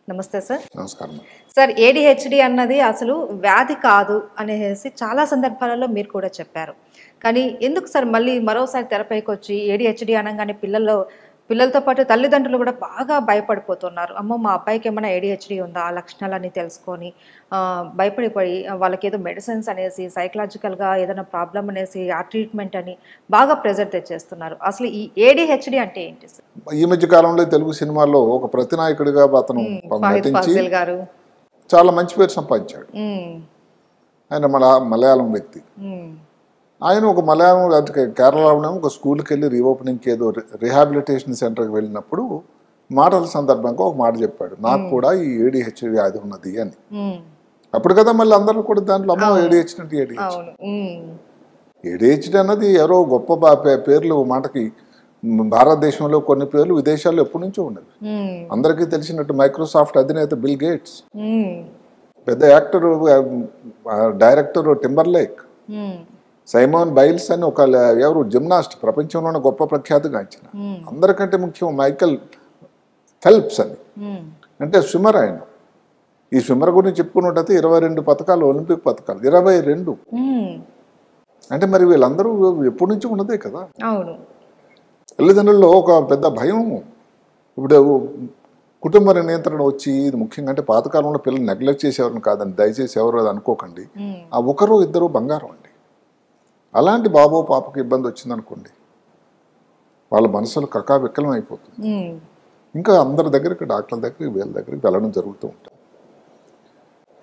నమస్తే సార్. నమస్కారం. Sir ADHD అన్నది అసలు వ్యాధి కాదు అనేసి చాలా సందర్భాలలో మీరు కూడా చెప్పారు. కానీ ఎందుకు సార్ మళ్ళీ మరోసారి తెరపైకొచ్చి ఏడీహెచ్డీ అనంగానే పిల్లలతో పాటు తల్లిదండ్రులు కూడా బాగా భయపడిపోతున్నారు. అమ్మో! మా అబ్బాయికి ఏమైనా ఏడీహెచ్డీ ఉందా? ఆ లక్షణాలన్నీ తెలుసుకొని భయపడిపోయి వాళ్ళకేదో మెడిసిన్స్ అనేసి సైకలాజికల్‌గా ఏదైనా ప్రాబ్లమ్ అనేసి ఆ ట్రీట్మెంట్ అని బాగా ప్రెషర్ తెచ్చేస్తున్నారు. అసలు ఈ ఏడీహెచ్డీ అంటే ఏంటి సార్? ఈ మధ్య కాలంలో తెలుగు సినిమాల్లో ఒక ప్రతినాయకుడిగా అతను ఫాహిద్ నటించి ఫాజిల్ గారు. చాలా మంచి పేరు సంపాదించాడు. ఆయన మలయాళం వ్యక్తి. ఆయన ఒక మలయాళం కేరళలో ఒక స్కూల్కి వెళ్ళి రీఓపెనింగ్కి ఏదో రిహాబిలిటేషన్ సెంటర్కి వెళ్ళినప్పుడు మాటల సందర్భంగా ఒక మాట చెప్పాడు, నాకు కూడా ఈ ఏడీహెచ్డీ వ్యాధి ఉన్నది అని. అప్పుడు కదా మళ్ళీ అందరూ కూడా దాంట్లో అమ్మ ఏడీహెచ్డీ అంటే ఏడీహెచ్డీ అన్నది ఎవరో గొప్ప పేర్లు మాటకి. భారతదేశంలో కొన్ని పేర్లు విదేశాల్లో ఎప్పటి నుంచో ఉన్నది. అందరికీ తెలిసినట్టు మైక్రోసాఫ్ట్ అధినేత బిల్ గేట్స్, పెద్ద యాక్టర్ డైరెక్టర్ టింబర్లేక్, సైమోన్ బైల్స్ అని ఒక ఎవరు జిమ్నాస్ట్, ప్రపంచంలోనే గొప్ప ప్రఖ్యాతిగాంచిన. అందరికంటే ముఖ్యం మైకల్ ఫెల్ప్స్ అని, అంటే స్విమ్మర్. ఆయన ఈ స్విమ్మర్ గురించి చెప్పుకున్నట్టయితే 22 పథకాలు, ఒలింపిక్ పథకాలు 22. అంటే మరి వీళ్ళందరూ ఎప్పటి నుంచి ఉన్నదే కదా. తల్లిదండ్రుల్లో ఒక పెద్ద భయం. ఇప్పుడు కుటుంబ నియంత్రణ వచ్చి, ఇది ముఖ్యంగా అంటే పాతకాలంలో పిల్లలు నెగ్లెక్ట్ చేసేవారిని కాదండి, దయచేసి ఎవరు అది అనుకోకండి. ఆ ఒకరు ఇద్దరు బంగారం అండి. అలాంటి బాబో పాపకు ఇబ్బంది వచ్చిందనుకోండి, వాళ్ళ మనసులు కకావిక్కలం అయిపోతుంది. ఇంకా అందరి దగ్గరికి, డాక్టర్ల దగ్గరికి, వీళ్ళ దగ్గరికి వెళ్ళడం జరుగుతూ ఉంటుంది.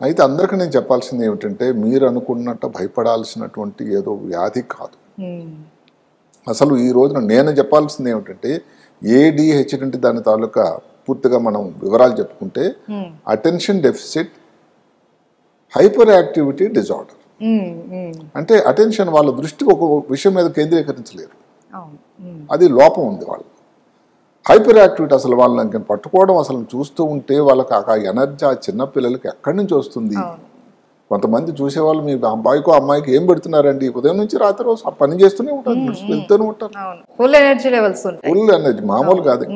అయితే అందరికీ నేను చెప్పాల్సింది ఏమిటంటే, మీరు అనుకున్నట్టు భయపడాల్సినటువంటి ఏదో వ్యాధి కాదు. అసలు ఈ రోజున నేను చెప్పాల్సింది ఏమిటంటే, ఏడీహెచ్డీ అంటే దాని తాలూకా పూర్తిగా మనం వివరాలు చెప్పుకుంటే attention deficit hyper activity disorder. అంటే అటెన్షన్, వాళ్ళ దృష్టి ఒక విషయం మీద కేంద్రీకరించలేరు, అది లోపం ఉంది వాళ్ళు. హైపర్ యాక్టివిటీ, అసలు వాళ్ళని పట్టుకోవడం, అసలు చూస్తూ ఉంటే వాళ్ళకి ఆ ఎనర్జీ ఆ చిన్న పిల్లలకి ఎక్కడి నుంచి వస్తుంది? కొంతమంది చూసేవాళ్ళు మీ అబ్బాయికో అమ్మాయికి ఏం పెడుతున్నారండి, ఉదయం నుంచి రాత్రి రోజు ఆ పని చేస్తూనే ఉంటారు, వెళ్తూనే ఉంటారు. Full energy levels, full energy, మామూలు కాదు.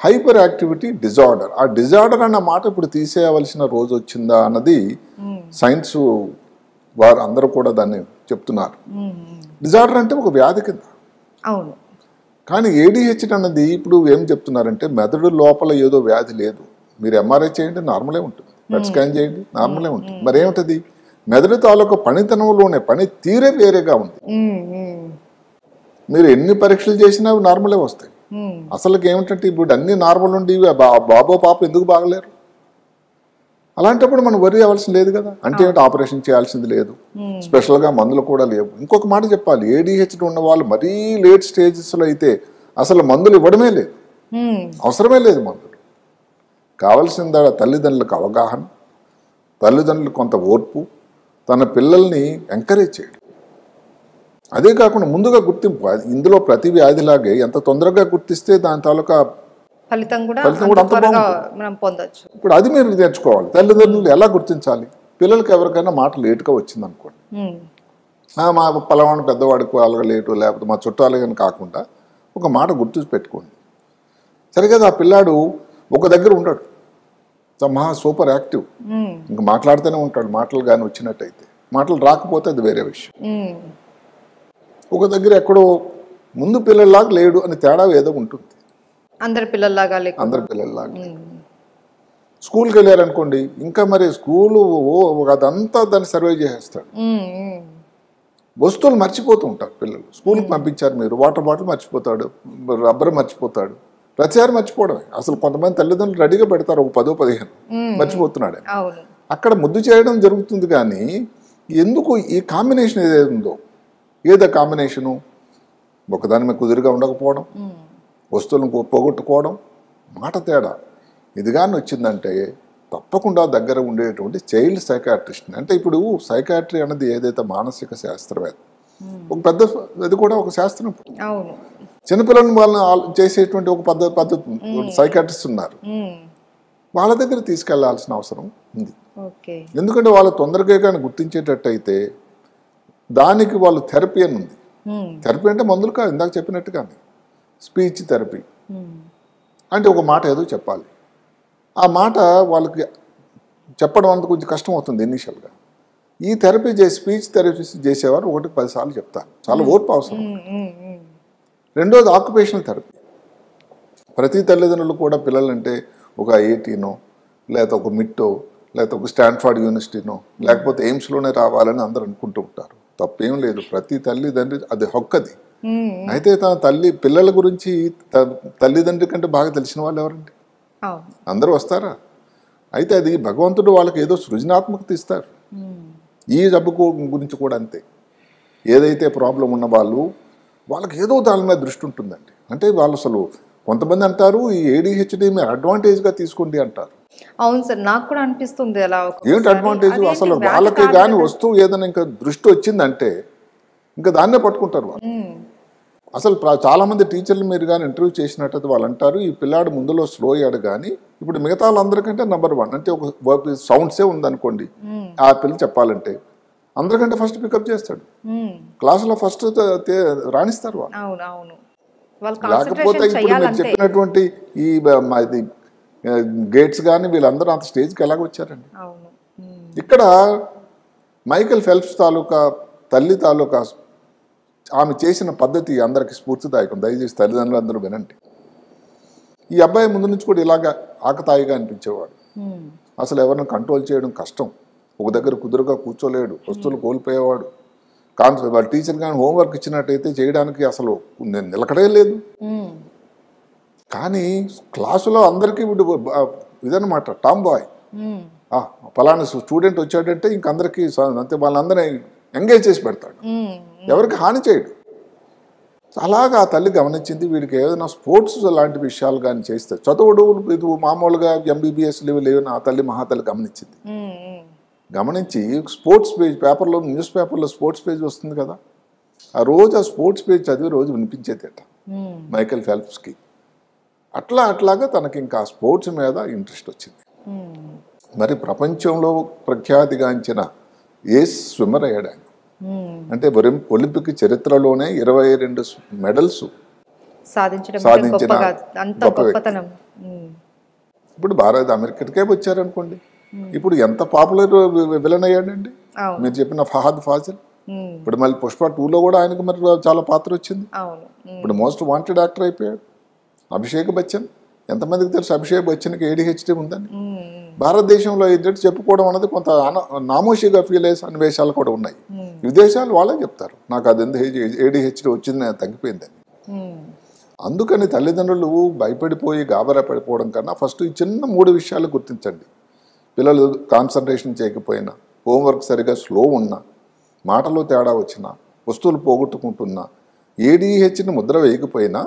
Hyper activity disorder. ఆ డిజార్డర్ అన్న మాట ఇప్పుడు తీసేయవలసిన రోజు వచ్చిందా అన్నది సైన్స్ వారు అందరూ కూడా దాన్ని చెప్తున్నారు. డిజార్డర్ అంటే ఒక వ్యాధి కింద. కానీ ఏడీహెచ్డీ అన్నది ఇప్పుడు ఏం చెప్తున్నారంటే, మెదడు లోపల ఏదో వ్యాధి లేదు. మీరు ఎంఆర్ఐ చేయండి, నార్మలే ఉంటుంది. పెట్ స్కాన్ చేయండి, నార్మలే ఉంటుంది. మరి ఏమిటది? మెదడు తాలూకు పనితనంలోనే పని తీరే వేరేగా ఉంది. మీరు ఎన్ని పరీక్షలు చేసినా అవి నార్మలే వస్తాయి. అసలుకి ఏమిటంటే ఇప్పుడు అన్ని నార్మల్ ఉండి బాబో పాప ఎందుకు బాగలేరు? అలాంటప్పుడు మనం వరి అవ్వాల్సింది లేదు కదా. అంటే ఏమిటి, ఆపరేషన్ చేయాల్సింది లేదు, స్పెషల్గా మందులు కూడా లేవు. ఇంకొక మాట చెప్పాలి, ఏడీహెచ్డీ ఉన్న వాళ్ళు మరీ లేట్ స్టేజెస్లో అయితే అసలు మందులు ఇవ్వడమే లేదు, అవసరమే లేదు మందులు. కావాల్సిందా తల్లిదండ్రులకు అవగాహన, తల్లిదండ్రులకు కొంత ఓర్పు, తన పిల్లల్ని ఎంకరేజ్ చేయడం. అదే కాకుండా ముందుగా గుర్తింపు. ఇందులో ప్రతి వ్యాధిలాగే ఎంత తొందరగా గుర్తిస్తే దాని తాలూకా ఫలితం కూడా అంత బాగుంటుంది. ఇప్పుడు అది మీరు నేర్చుకోవాలి. తల్లిదండ్రులు ఎలా గుర్తించాలి? పిల్లలకి ఎవరికైనా మాట లేటుగా వచ్చింది అనుకోండి, మా పలవాడు పెద్దవాడికి వాళ్ళగా లేటు, లేకపోతే మా చుట్టాలు కానీ కాకుండా ఒక మాట గుర్తు పెట్టుకోండి. సరిగ్గా ఆ పిల్లాడు ఒక దగ్గర ఉండడు, మహా సూపర్ యాక్టివ్, ఇంకా మాట్లాడుతూనే ఉంటాడు. మాటలు కానీ వచ్చినట్టయితే, మాటలు రాకపోతే అది వేరే విషయం. ఒక దగ్గర ఎక్కడో ముందు పిల్లల్లాగా లేడు అని తేడా ఏదో ఉంటుంది. అందరి పిల్లల్లాగా స్కూల్కి వెళ్ళారనుకోండి, ఇంకా మరి స్కూలు అదంతా దాన్ని సర్వే చేసేస్తాడు. వస్తువులు మర్చిపోతూ ఉంటారు పిల్లలు. స్కూల్కి పంపించారు మీరు, వాటర్ బాటిల్ మర్చిపోతాడు, రబ్బర్ మర్చిపోతాడు, ప్రతిసారి మర్చిపోవడమే. అసలు కొంతమంది తల్లిదండ్రులు రెడీగా పెడతారు, ఒక 10-15 మర్చిపోతున్నాడు. అక్కడ ముద్దు చేయడం జరుగుతుంది. కానీ ఎందుకు ఈ కాంబినేషన్ ఏదేందో, ఏదో కాంబినేషను, ఒకదాని మీద కుదురుగా ఉండకపోవడం, వస్తువులను పోగొట్టుకోవడం, మాట తేడా, ఇది కానీ వచ్చిందంటే తప్పకుండా దగ్గర ఉండేటువంటి చైల్డ్ సైకాట్రిస్ట్. అంటే ఇప్పుడు సైకాట్రీ అన్నది ఏదైతే మానసిక శాస్త్రవేత్త, ఒక పెద్ద, అది కూడా ఒక శాస్త్రం. చిన్నపిల్లలను వాళ్ళని చేసేటువంటి ఒక పద్ధతి సైకాట్రిస్ట్ ఉన్నారు. వాళ్ళ దగ్గర తీసుకెళ్లాల్సిన అవసరం ఉంది. ఎందుకంటే వాళ్ళు తొందరగా కానీ గుర్తించేటట్టయితే దానికి వాళ్ళు థెరపీ అని ఉంది. థెరపీ అంటే మందులు కాదు, ఇందాక చెప్పినట్టుగానే స్పీచ్ థెరపీ. అంటే ఒక మాట ఏదో చెప్పాలి, ఆ మాట వాళ్ళకి చెప్పడం అంత కొంచెం కష్టం అవుతుంది ఇనీషియల్గా. ఈ థెరపీ చేసి స్పీచ్ థెరపీ చేసేవారు 1కి 10 సార్లు చెప్తారు. చాలా ఓర్పు అవసరం. రెండోది ఆక్యుపేషనల్ థెరపీ. ప్రతి తల్లిదండ్రులు కూడా పిల్లలంటే ఒక ఐఐటీనో లేకపోతే ఒక మిట్టో లేకపోతే ఒక స్టాన్ఫర్డ్ యూనివర్సిటీనో లేకపోతే ఎయిమ్స్లోనే రావాలని అందరూ అనుకుంటూ ఉంటారు. తప్పేం లేదు. ప్రతి తల్లిదండ్రి అది హక్కది. అయితే తన పిల్లల గురించి తల్లిదండ్రి కంటే బాగా తెలిసిన వాళ్ళు ఎవరండి? అందరూ వస్తారా? అయితే అది భగవంతుడు వాళ్ళకి ఏదో సృజనాత్మకత ఇస్తారు. ఈ జబ్బు గురించి కూడా అంతే. ఏదైతే ప్రాబ్లం ఉన్న వాళ్ళకి ఏదో దాని మీద దృష్టి ఉంటుందండి. అంటే వాళ్ళు అసలు కొంతమంది అంటారు ఈ ADHD మీరు అడ్వాంటేజ్గా తీసుకోండి అంటారు. అవును సార్, నాకు కూడా అనిపిస్తుంది అలా. ఏంటి అడ్వాంటేజ్? అసలు వాళ్ళకి కానీ వస్తువు ఏదైనా ఇంకా దృష్టి వచ్చిందంటే ఇంకా దాన్నే పట్టుకుంటారు వాళ్ళు. అసలు చాలా మంది టీచర్లు మీరు కానీ ఇంటర్వ్యూ చేసినట్టయితే వాళ్ళు అంటారు ఈ పిల్లాడు ముందులో స్లో అయ్యాడు కానీ ఇప్పుడు మిగతా వాళ్ళందరికంటే నెంబర్ 1. అంటే ఒక సౌండ్సే ఉందనుకోండి, ఆ పిల్ల చెప్పాలంటే అందరికంటే ఫస్ట్ పికప్ చేస్తాడు. క్లాసులో ఫస్ట్ రాణిస్తారు వాళ్ళు. లేకపోతే ఇప్పుడు మీరు చెప్పినటువంటి ఈ గేట్స్ కానీ వీళ్ళందరూ అంత స్టేజ్కి ఎలాగ వచ్చారండి? ఇక్కడ మైకేల్ ఫెల్ప్స్ తాలూకా తల్లి తాలూకా ఆమె చేసిన పద్ధతి అందరికి స్ఫూర్తిదాయకం. దయచేసి తల్లిదండ్రులు అందరూ వినండి. ఈ అబ్బాయి ముందు నుంచి కూడా ఇలాగా ఆకతాయిగా అనిపించేవాడు. అసలు ఎవరిని కంట్రోల్ చేయడం కష్టం. ఒక దగ్గర కుదురుగా కూర్చోలేడు, వస్తువులు కోల్పోయేవాడు. వాళ్ళ టీచర్ కానీ హోంవర్క్ ఇచ్చినట్టయితే చేయడానికి అసలు నేను నిలకడే లేదు. కానీ క్లాసులో అందరికీ ఇదన్నమాట టామ్ బాయ్. ఫలానా స్టూడెంట్ వచ్చాడంటే ఇంకందరికీ అంతే వాళ్ళందరినీ ఎంగేజ్ చేసి పెడతాడు, ఎవరికి హాని చేయడు. అలాగా ఆ తల్లి గమనించింది వీడికి ఏదైనా స్పోర్ట్స్ లాంటి విషయాలు కానీ చేస్తే చదువుడు ఇది మామూలుగా MBBS లేవని ఆ తల్లి మహాతల్లి గమనించింది. గమనించి స్పోర్ట్స్ పేజ్ పేపర్లో న్యూస్ పేపర్లో స్పోర్ట్స్ పేజ్ వస్తుంది కదా, ఆ రోజు ఆ స్పోర్ట్స్ పేజ్ చదివి రోజు వినిపించేదట మైకేల్ ఫెల్ప్స్కి. అట్లాగా తనకి ఇంకా స్పోర్ట్స్ మీద ఇంట్రెస్ట్ వచ్చింది. మరి ప్రపంచంలో ప్రఖ్యాతిగాంచిన స్విమ్మర్ అయ్యాడు ఆయన. అంటే ఒలింపిక్ చరిత్రలోనే 22 మెడల్స్ సాధించిన గొప్ప వ్యక్తి. ఇప్పుడు అమెరికాకే వచ్చారనుకోండి, ఇప్పుడు ఎంత పాపులర్ విలన్ అయ్యాడండి. మీరు చెప్పిన ఫహద్ ఫాజిల్, ఇప్పుడు మళ్ళీ పుష్ప 2లో కూడా ఆయనకు మరి చాలా పాత్ర వచ్చింది. ఇప్పుడు మోస్ట్ వాంటెడ్ యాక్టర్ అయిపోయాడు. అభిషేక్ బచ్చన్, ఎంతమందికి తెలుసు అభిషేక్ బచ్చన్కి ADHD ఉందని? భారతదేశంలో ఏంటంటే చెప్పుకోవడం అనేది కొంత నామోషిగా ఫీల్ అయ్యే సన్నివేశాలు కూడా ఉన్నాయి. విదేశాలు వాళ్ళే చెప్తారు నాకు అది ADHD వచ్చింది తగ్గిపోయిందని. అందుకని తల్లిదండ్రులు భయపడిపోయి గాబరా పడిపోవడం కన్నా ఫస్ట్ ఈ చిన్న 3 విషయాలు గుర్తించండి. పిల్లలు కాన్సన్ట్రేషన్ చేయకపోయినా, హోంవర్క్ సరిగా స్లో ఉన్నా, మాటలో తేడా వచ్చినా, వస్తువులు పోగొట్టుకుంటున్నా, ADHDని ముద్ర వేయకపోయినా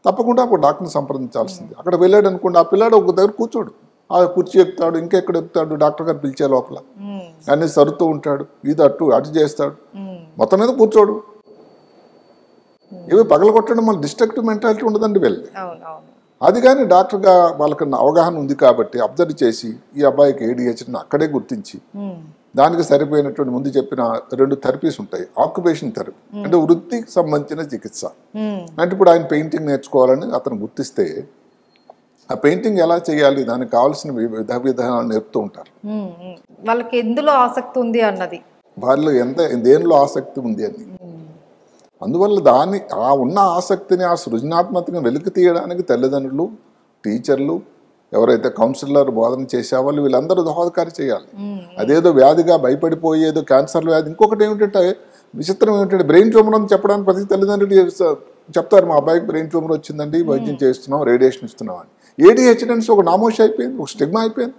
తప్పకుండా అప్పుడు డాక్టర్ని సంప్రదించాల్సింది. అక్కడ వెళ్ళాడు అనుకోండి, ఆ పిల్లాడు ఒక దగ్గర కూర్చోడు, ఆ కుర్చీ ఎక్కుతాడు, ఇంకెక్కడ ఎక్కుతాడు, డాక్టర్ గారు పిలిచే లోపల అన్నీ సరుతూ ఉంటాడు, ఇది అటు చేస్తాడు, మొత్తం మీద కూర్చోడు. ఇవి పగలగొట్టడం మళ్ళీ డిస్ట్రక్టివ్ మెంటాలిటీ ఉండదండి వెళ్ళి. అది కానీ డాక్టర్గా వాళ్ళకి అవగాహన ఉంది కాబట్టి అబ్జర్వ్ చేసి ఈ అబ్బాయికి ADHDని అక్కడే గుర్తించి దానికి సరిపోయినటువంటి ముందు చెప్పిన 2 థెరపీస్ ఉంటాయి. ఆక్యుపేషన్ థెరపీ అంటే వృత్తికి సంబంధించిన చికిత్స. అంటే ఇప్పుడు ఆయన పెయింటింగ్ నేర్చుకోవాలని అతను గుర్తిస్తే ఆ పెయింటింగ్ ఎలా చేయాలి, దానికి కావాల్సిన విధానాలు నేర్పుతూ ఉంటారు. వాళ్ళకి ఎందులో ఆసక్తి ఉంది అన్నది, వాళ్ళు దేనిలో ఆసక్తి ఉంది అని. అందువల్ల ఉన్న ఆసక్తిని, ఆ సృజనాత్మకతని వెలికి తీయడానికి తల్లిదండ్రులు, టీచర్లు, ఎవరైతే కౌన్సిలర్ బోధన చేసేవాళ్ళు వీళ్ళందరూ దోహదకారి చేయాలి. అదేదో వ్యాధిగా భయపడిపోయి ఏదో క్యాన్సర్ వ్యాధి. ఇంకొకటి ఏమిటంటే విచిత్రం ఏమిటంటే బ్రెయిన్ ట్యూమర్ అని చెప్పడానికి ప్రతి తల్లిదండ్రులు చెప్తారు మా అబ్బాయికి బ్రెయిన్ ట్యూమర్ వచ్చిందండి, వైద్యం చేస్తున్నాం, రేడియేషన్ ఇస్తున్నాం అని. ADHD ఒక నామోషి అయిపోయింది, ఒక స్టిగ్మా అయిపోయింది.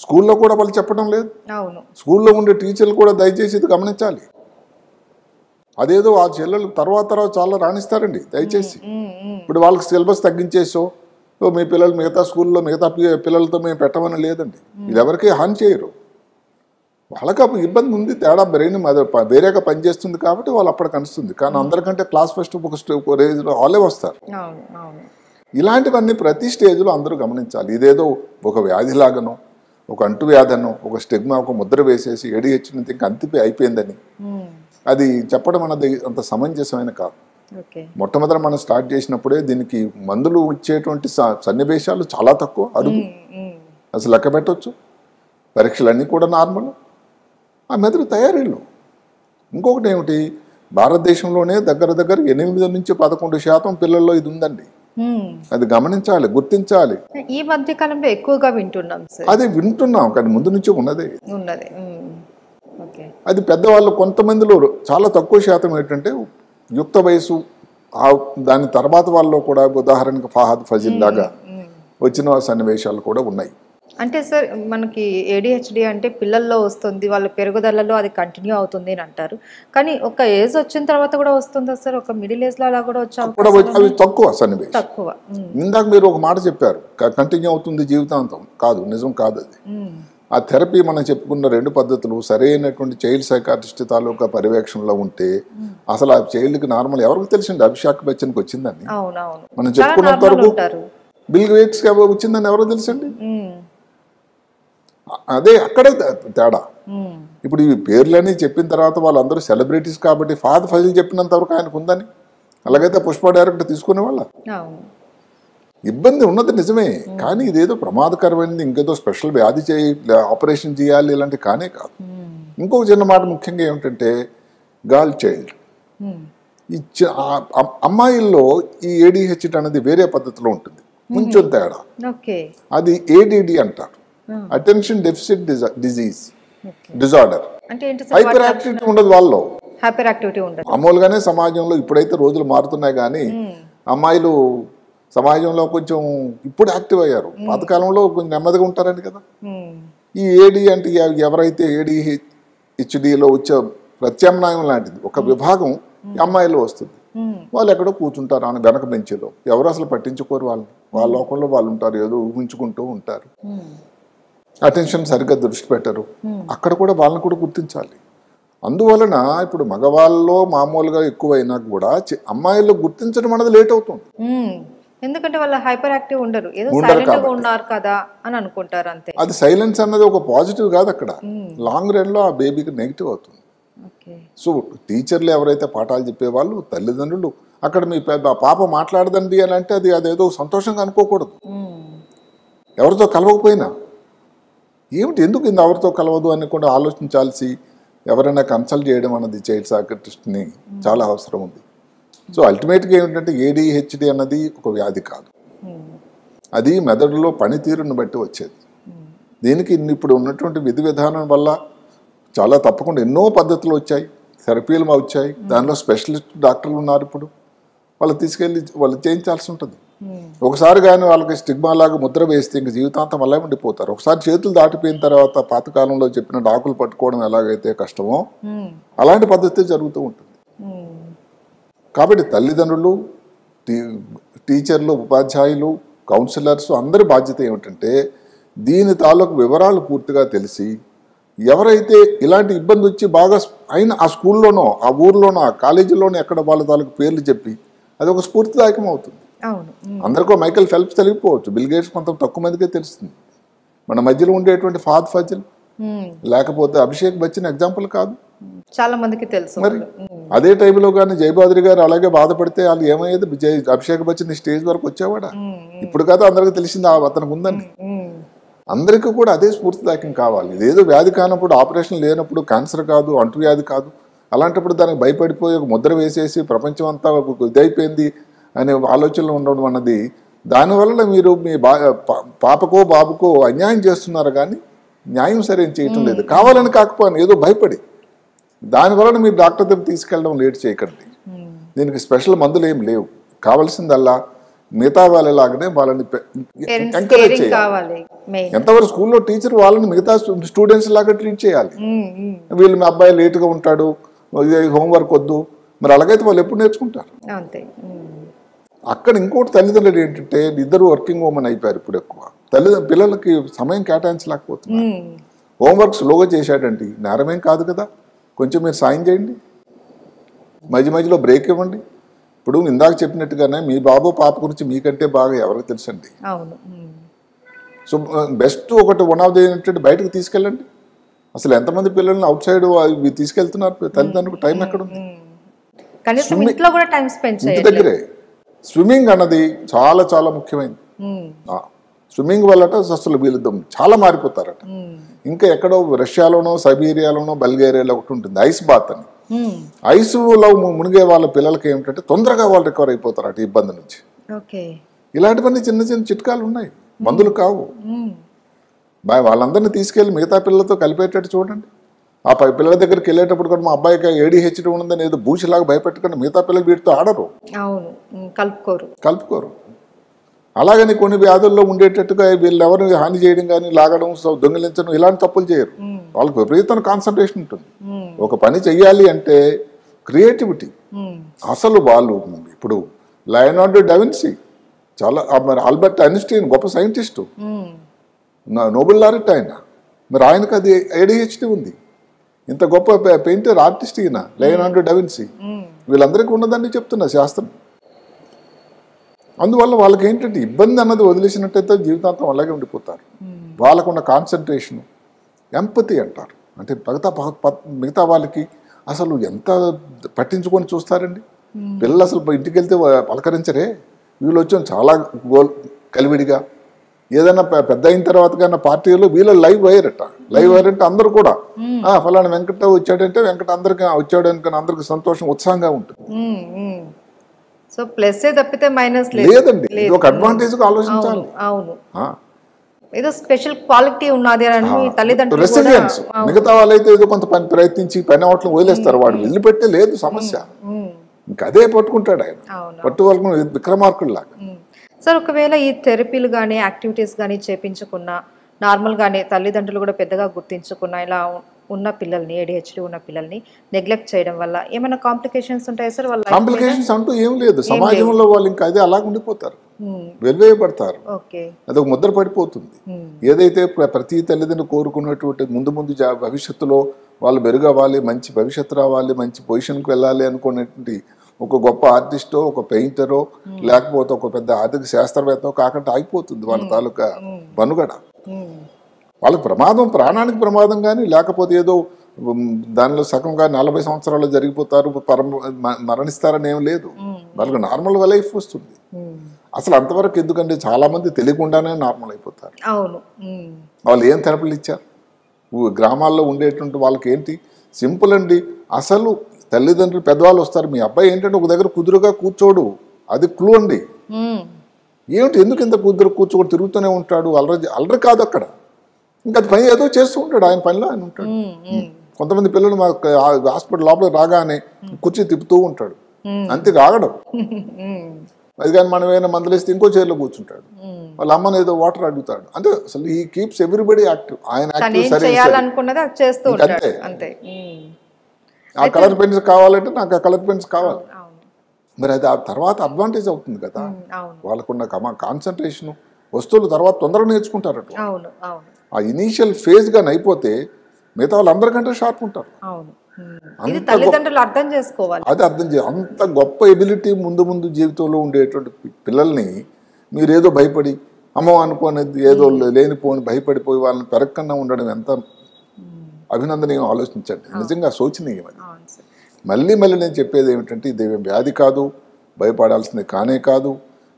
స్కూల్లో కూడా వాళ్ళు చెప్పడం లేదు. స్కూల్లో ఉండే టీచర్లు కూడా దయచేసి ఇది గమనించాలి. అదేదో ఆ చెల్లెలు తర్వాత చాలా రాణిస్తారండి దయచేసి. ఇప్పుడు వాళ్ళకి సిలబస్ తగ్గించేసో మీ పిల్లలు మిగతా స్కూల్లో మిగతా పిల్లలతో మేము పెట్టమని లేదండి. వీళ్ళు ఎవరికీ హాని చేయరు. వాళ్ళకి అప్పుడు ఇబ్బంది ఉంది, తేడా బ్రెయిన్ వేరేగా పనిచేస్తుంది కాబట్టి వాళ్ళు అప్పుడు కనిపిస్తుంది. కానీ అందరికంటే క్లాస్ ఫస్ట్ ఒక రేంజ్లో వాళ్ళే వస్తారు. ఇలాంటివన్నీ ప్రతి స్టేజ్లో అందరూ గమనించాలి. ఇదేదో ఒక వ్యాధిలాగనో, ఒక అంటువ్యాధనో, ఒక స్టిగ్మా, ఒక ముద్ర వేసేసి ADHD ఇంకా అయిపోయిందని అది చెప్పడం అన్నది అంత సమంజసమైన కాదు. ఓకే. మొట్టమొదట మనం స్టార్ట్ చేసినప్పుడే దీనికి మందులు ఇచ్చేటువంటి సన్నివేశాలు చాలా తక్కువ, అరుదు. అసలు లెక్క పెట్టవచ్చు. పరీక్షలన్నీ కూడా నార్మల్. ఆ మెదడు తయారీలు. ఇంకొకటి ఏమిటి, భారతదేశంలోనే దగ్గర 8 నుంచి 11% పిల్లల్లో ఇది ఉందండి. అది గమనించాలి, గుర్తించాలి. ఈ మధ్య కాలంలో ఎక్కువగా వింటున్నాం సార్. అది వింటున్నాం కానీ ముందు నుంచి ఉన్నదే. ఓకే. అది పెద్దవాళ్ళు కొంతమందిలో చాలా తక్కువ శాతం ఏంటంటే యుక్త వయసు దాని తర్వాత వాళ్ళలో కూడా ఉదాహరణకు ఫహాద్ ఫజిల్ లాగా వచ్చిన సన్నివేశాలు కూడా ఉన్నాయి. అంటే సార్ మనకి ADHD అంటే పిల్లల్లో వస్తుంది, వాళ్ళ పెరుగుదలలో అది కంటిన్యూ అవుతుంది అని అంటారు. కానీ ఒక ఏజ్ వచ్చిన తర్వాత కూడా వస్తుందా సార్? ఒక మిడిల్ ఏజ్ లో అలా కూడా అవి తక్కువ సన్నివేశం. తక్కువ. ఇందాక మీరు ఒక మాట చెప్పారు, కంటిన్యూ అవుతుంది జీవితాంతం. కాదు, నిజం కాదు అది. ఆ థెరపీ మనం చెప్పుకున్న 2 పద్ధతులు సరైనటువంటి చైల్డ్ సైకాట్రిస్ట్ తాలూకా పర్యవేక్షణలో ఉంటే అసలు ఆ చైల్డ్కి నార్మల్ ఎవరికి తెలిసింది అభిషేక్ బచ్చన్కి వచ్చిందని? మనం చెప్పుకున్నంత వరకు బిల్ గేట్స్కి వచ్చిందని ఎవరికి తెలుసండి? అదే అక్కడే తేడా. ఇప్పుడు ఈ పేర్లని చెప్పిన తర్వాత వాళ్ళందరూ సెలబ్రిటీస్ కాబట్టి ఫహాద్ ఫజిల్ చెప్పినంత వరకు ఆయనకు ఉందని, అలాగైతే పుష్ప డైరెక్టర్ తీసుకునే వాళ్ళ ఇబ్బంది ఉన్నది నిజమే. కానీ ఇదేదో ప్రమాదకరమైనది, ఇంకేదో స్పెషల్ వ్యాధి ఆపరేషన్ చేయాలి ఇలాంటి కానే కాదు. ఇంకొక చిన్న మాట ముఖ్యంగా ఏమిటంటే గర్ల్ చైల్డ్, ఈ అమ్మాయిల్లో ఈ ADHD అనేది వేరే పద్ధతిలో ఉంటుంది, కొంచెం తేడా. అది ADD అంటారు, attention deficit disorder. Hyper activity ఉండదు వాళ్ళలో. మామూలుగానే సమాజంలో ఇప్పుడైతే రోజులు మారుతున్నాయి కానీ అమ్మాయిలు సమాజంలో కొంచెం ఇప్పుడు యాక్టివ్ అయ్యారు. పాతకాలంలో కొంచెం నెమ్మదిగా ఉంటారండి కదా. ఈ AD అంటే ఎవరైతే ADHDలో వచ్చే ప్రత్యామ్నాయం లాంటిది ఒక విభాగం అమ్మాయిలో వస్తుంది. వాళ్ళు ఎక్కడో కూర్చుంటారు అని వెనక బెంచీలో, ఎవరు అసలు పట్టించుకోరు వాళ్ళని. వాళ్ళ లోకంలో వాళ్ళు ఉంటారు, ఏదో ఊహించుకుంటూ ఉంటారు, అటెన్షన్ సరిగ్గా దృష్టి పెట్టరు. అక్కడ కూడా వాళ్ళని కూడా గుర్తించాలి. అందువలన ఇప్పుడు మగవాళ్ళలో మామూలుగా ఎక్కువైనా కూడా అమ్మాయిల్లో గుర్తించడం అనేది లేట్ అవుతుంది. ఎందుకంటే వాళ్ళ హైపర్ యాక్టివ్ ఉండరు, ఏదో సైలెంట్ గా ఉన్నారు కదా అని అనుకుంటారు అంతే. అది సైలెన్స్ అన్నది ఒక పాజిటివ్ కాదు, అక్కడ లాంగ్ రన్ లో ఆ బేబీకి నెగిటివ్ అవుతుంది. సో టీచర్లు ఎవరైతే పాఠాలు చెప్పేవాళ్ళు, తల్లిదండ్రులు అక్కడ మీ పాప మాట్లాడదండి అని అంటే అదేదో సంతోషంగా అనుకోకూడదు. ఎవరితో కలవకపోయినా ఏమిటి, ఎందుకు ఎవరితో కలవదు అని కూడా ఆలోచించాల్సి ఎవరైనా కన్సల్ట్ చేయడం అన్నది చైల్డ్ సైకాట్రిస్ట్ని చాలా అవసరం ఉంది. సో అల్టిమేట్గా ఏమిటంటే ADHD అన్నది ఒక వ్యాధి కాదు, అది మెదడులో పనితీరుని బట్టి వచ్చేది. దీనికి ఇప్పుడు ఉన్నటువంటి విధి విధానం వల్ల చాలా తప్పకుండా ఎన్నో పద్ధతులు వచ్చాయి, థెరపీలు వచ్చాయి. దానిలో స్పెషలిస్ట్ డాక్టర్లు ఉన్నారు. ఇప్పుడు వాళ్ళు తీసుకెళ్ళి వాళ్ళు చేయించాల్సి ఉంటుంది. ఒకసారి కానీ వాళ్ళకి స్టిగ్మా లాగా ముద్ర వేస్తే ఇంక జీవితాంతం వల్ల ఉండిపోతారు. ఒకసారి చేతులు దాటిపోయిన తర్వాత పాతకాలంలో చెప్పిన డాకులు పట్టుకోవడం ఎలాగైతే కష్టమో అలాంటి పద్ధతి జరుగుతూ ఉంటుంది. కాబట్టి తల్లిదండ్రులు, టీచర్లు, ఉపాధ్యాయులు, కౌన్సిలర్స్ అందరి బాధ్యత ఏమిటంటే దీని తాలూకు వివరాలు పూర్తిగా తెలిసి ఎవరైతే ఇలాంటి ఇబ్బంది వచ్చి బాగా అయిన ఆ స్కూల్లోనో, ఆ ఊర్లోనో, ఆ కాలేజీలోనో ఎక్కడ వాళ్ళ తాలూకు పేర్లు చెప్పి అది ఒక స్ఫూర్తిదాయకం అవుతుంది. అందరికీ మైకేల్ ఫెల్ప్స్ తెలియకపోవచ్చు, బిల్ గేట్స్ కొంత తక్కువ మందికే తెలుస్తుంది. మన మధ్యలో ఉండేటువంటి ఫహాద్ ఫజిల్ లేకపోతే అభిషేక్ బచ్చన్ ఎగ్జాంపుల్ కాదు, చాలా మందికి తెలుసు. మరి అదే టైంలో కానీ జయబాద్రి గారు అలాగే బాధపడితే వాళ్ళు ఏమయ్యేది, అభిషేక్ బచ్చన్ స్టేజ్ వరకు వచ్చేవాడా? ఇప్పుడు కదా అందరికి తెలిసింది అతనికి ఉందని. అందరికీ కూడా అదే స్ఫూర్తిదాయకం కావాలి. ఇదేదో వ్యాధి కానప్పుడు, ఆపరేషన్ లేనప్పుడు, క్యాన్సర్ కాదు, అంటువ్యాధి కాదు, అలాంటప్పుడు దానికి భయపడిపోయి ఒక ముద్ర వేసేసి ప్రపంచం అంతా ఇదైపోయింది అనే ఆలోచనలు ఉండడం అన్నది, దానివల్ల మీరు మీ పాపకో బాబుకో అన్యాయం చేస్తున్నారు కానీ న్యాయం సరైన చేయటం లేదు. కావాలని కాకపోయినా ఏదో భయపడి దానివలన మీరు డాక్టర్ దగ్గర తీసుకెళ్ళడం లేట్ చేయకండి. దీనికి స్పెషల్ మందులు ఏం లేవు. కావాల్సిందల్లా మిగతా వాళ్ళలాగానే వాళ్ళని ఎంకరేజ్ చేయాలి. ఎంతవరకు స్కూల్లో టీచర్ వాళ్ళని మిగతా స్టూడెంట్స్ లాగా ట్రీట్ చేయాలి. వీళ్ళు మీ అబ్బాయి లేటుగా ఉంటాడు, హోంవర్క్ వద్దు, మరి అలాగైతే వాళ్ళు ఎప్పుడు నేర్చుకుంటారు? అక్కడ ఇంకోటి తల్లిదండ్రులు ఏంటంటే ఇద్దరు వర్కింగ్ ఉమెన్ అయిపోయారు ఇప్పుడు. ఎక్కువ పిల్లలకి సమయం కేటాయించలేకపోతున్నారు. హోంవర్క్ స్లోగా చేశాడండి, నేరమేం కాదు కదా, కొంచెం మీరు సాయం చేయండి, మధ్య మధ్యలో బ్రేక్ ఇవ్వండి. ఇప్పుడు ఇందాక చెప్పినట్టుగానే మీ బాబు పాప గురించి మీకంటే బాగా ఎవరికి తెలుసండి. సో బెస్ట్ ఒకటి వన్ ఆఫ్ ది ఏంటంటే బయటకు తీసుకెళ్ళండి. అసలు ఎంతమంది పిల్లల్ని అవుట్ సైడ్ తీసుకెళ్తున్నారు, తల్లిదండ్రులకు టైం ఎక్కడ ఉంది? కనీసం ఇంట్లో కూడా టైం స్పెండ్ ఇంటి చేయాలి. దగ్గరే స్విమ్మింగ్ అన్నది చాలా చాలా ముఖ్యమైనది. స్విమ్మింగ్ వల్లట అసలు వీళ్ళు చాలా మారిపోతారట. ఇంకా ఎక్కడో రష్యాలోనో సైబీరియాలోనో బల్గేరియాలో ఒకటి ఉంటుంది ఐస్ బాత్ అని. ఐసులో మునిగే వాళ్ళ పిల్లలకి ఏమిటంటే తొందరగా వాళ్ళు రికవర్ అయిపోతారట ఇబ్బంది నుంచి. ఇలాంటివన్నీ చిన్న చిన్న చిట్కాలు ఉన్నాయి, మందులు కావు. వాళ్ళందరినీ తీసుకెళ్ళి మిగతా పిల్లలతో కలిపేటట్టు చూడండి. ఆ పిల్లల దగ్గరికి వెళ్ళేటప్పుడు కూడా మా అబ్బాయికి ADHD ఉన్నదని ఏదో బూచిలాగా భయపెట్టకుండా మిగతా పిల్లలు వీటితో ఆడరు, కలుపుకోరు. అలాగని కొన్ని వ్యాధుల్లో ఉండేటట్టుగా వీళ్ళు ఎవరిని హాని చేయడం కానీ లాగడం దొంగిలించడం ఇలాంటి తప్పులు చేయరు. వాళ్ళకి విపరీతమైన కాన్సన్ట్రేషన్ ఉంటుంది. ఒక పని చెయ్యాలి అంటే క్రియేటివిటీ. అసలు వాళ్ళు ఇప్పుడు లయనార్డో డావిన్సీ చాలా, మరి ఆల్బర్ట్ ఐన్స్టీన్ గొప్ప సైంటిస్టు, నోబెల్ లారెట్ ఆయన, మరి ఆయనకు అది ADHD ఉంది. ఇంత గొప్ప పెయింటర్ ఆర్టిస్ట్ ఈయన లయనార్డో డావిన్సీ. వీళ్ళందరికీ ఉన్నదాన్ని చెప్తున్నా శాస్త్రం. అందువల్ల వాళ్ళకి ఏంటంటే ఇబ్బంది అన్నది వదిలేసినట్టయితే జీవితాంతం అలాగే ఉండిపోతారు. వాళ్ళకున్న కాన్సన్ట్రేషను, ఎంపతి అంటారు. అంటే మిగతా వాళ్ళకి అసలు ఎంత పట్టించుకొని చూస్తారండి. పిల్లలు అసలు ఇంటికి వెళ్తే పలకరించరే, వీళ్ళు వచ్చాం చాలా కలివిడిగా. ఏదైనా పెద్ద అయిన తర్వాత కన్నా పార్టీలో వీళ్ళు లైవ్ వైర్ అంటే అందరూ కూడా ఫలానా వెంకట వచ్చాడంటే వెంకట అందరికి వచ్చాడు అనుకుని అందరికి సంతోషం ఉత్సాహంగా ఉంటుంది. సో ప్లస్ తప్పితే మైనస్ లేదండి. ఇది ఒక అడ్వాంటేజ్ ఆలోచించాలి. ఏదో స్పెషల్ క్వాలిటీ ఉన్నది అని తల్లిదండ్రులు రెసిలియన్స్. మిగతా వాళ్ళైతే ఏదో కొంత పని ప్రయత్నించి పని అవట్లం వదిలేస్తారు. వాడు వెళ్ళిపెట్టే లేదు సమస్య, ఇంకా అదే పట్టుకుంటాడు ఆయన, పట్టుకోవాలను విక్రమార్కుడు లాగా. సార్ ఒకవేళ ఈ థెరపీలు కానీ యాక్టివిటీస్ కానీ చేపించుకున్నా నార్మల్గానే తల్లిదండ్రులు కూడా పెద్దగా గుర్తించుకున్నా ఇలా ఉన్న పిల్లల్ని ADHD ఉన్న పిల్లల్ని నెగ్లెక్ట్ చేయడం వల్ల ఏమైనా కాంప్లికేషన్స్ ఉంటాయి సార్? వాళ్ళ కాంప్లికేషన్స్ అంటూ ఏం లేదు. సమాజంలో వాళ్ళు ఇంకా అదే అలాగ ఉండిపోతారు, వెలివేయబడతారు. అదొక ముద్ర పడిపోతుంది. ఏదైతే ప్రతి తల్లిదండ్రులు కోరుకున్నటువంటి ముందు భవిష్యత్తులో వాళ్ళు మెరుగవ్వాలి, మంచి భవిష్యత్తు రావాలి, మంచి పొజిషన్కి వెళ్ళాలి అనుకునేటువంటి ఒక గొప్ప ఆర్టిస్టో, ఒక పెయింటరో, లేకపోతే ఒక పెద్ద ఆర్థిక శాస్త్రవేత్త కాకుండా అయిపోతుంది వాళ్ళ తాలూకా మనుగడ. వాళ్ళకి ప్రమాదం, ప్రాణానికి ప్రమాదం కానీ, లేకపోతే ఏదో దానిలో సగంగా 40 సంవత్సరాలు జరిగిపోతారు, మరణిస్తారని ఏం లేదు. వాళ్ళకి నార్మల్ లైఫ్ వస్తుంది. అసలు అంతవరకు ఎందుకంటే చాలా మంది తెలియకుండానే నార్మల్ అయిపోతారు. వాళ్ళు ఏం థెరపీలు ఇచ్చారు? గ్రామాల్లో ఉండేటువంటి వాళ్ళకి ఏంటి సింపుల్ అండి. అసలు తల్లిదండ్రులు పెద్దవాళ్ళు వస్తారు, మీ అబ్బాయి ఏంటంటే ఒక దగ్గర కుదురుగా కూర్చోడు, అది క్లూ అండి. ఏమిటి ఎందుకు ఇంత కుదురు కూర్చోడు, తిరుగుతూనే ఉంటాడు, అలరి కాదు అక్కడ, ఇంకా అది పని ఏదో చేస్తూ ఉంటాడు, ఆయన పనిలో ఆయన ఉంటాడు. కొంతమంది పిల్లలు మా హాస్పిటల్ లోపల రాగానే కుర్చీ తిప్పుతూ ఉంటాడు, అంతే ఆగడం. అది కానీ మనం ఏమైనా మందులేస్తే ఇంకో చైర్లో కూర్చుంటాడు, వాళ్ళ అమ్మని ఏదో వాటర్ అడుగుతాడు. అంటే అసలు ఈ కీప్స్ ఎవ్రీబడి యాక్టివ్. ఆయన యాక్టివ్ అంతే. ఆ కలర్ పెన్స్ కావాలంటే నాకు ఆ కలర్ పెన్స్ కావాలి. మరి అది ఆ తర్వాత అడ్వాంటేజ్ అవుతుంది కదా. వాళ్ళకున్న కాన్సన్ట్రేషన్ వస్తువులు తర్వాత తొందరగా నేర్చుకుంటారట. ఆ ఇనీషియల్ ఫేజ్ గా అయిపోతే మిగతా వాళ్ళు అందరికంటే షార్ప్ ఉంటారు. అది అర్థం చేయాలి. అంత గొప్ప ఎబిలిటీ ముందు జీవితంలో ఉండేటువంటి పిల్లల్ని మీరేదో భయపడి అమ్మో అనుకోనేది ఏదో లేనిపోని భయపడిపోయి వాళ్ళని పెరగకుండా ఉండడం ఎంత అభినందనీయం ఆలోచించండి. నిజంగా శోచనీయం అది. మళ్ళీ నేను చెప్పేది ఏమిటంటే ఇది వ్యాధి కాదు, భయపడాల్సింది కానే కాదు.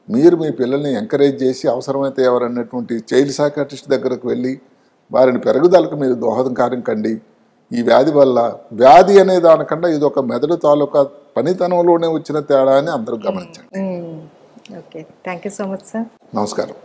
మీరు మీ పిల్లల్ని ఎంకరేజ్ చేసి అవసరమైతే ఎవరన్నటువంటి చైల్డ్ సైకాట్రిస్ట్ దగ్గరకు వెళ్ళి వారిని పెరుగుదలకు మీరు దోహదకారం కండి. ఈ వ్యాధి వల్ల వ్యాధి అనే దానికన్నా ఇది ఒక మెదడు తాలూకా పనితనంలోనే వచ్చిన తేడా అని అందరూ గమనించండి. Okay, thank you so much sir. నమస్కారం.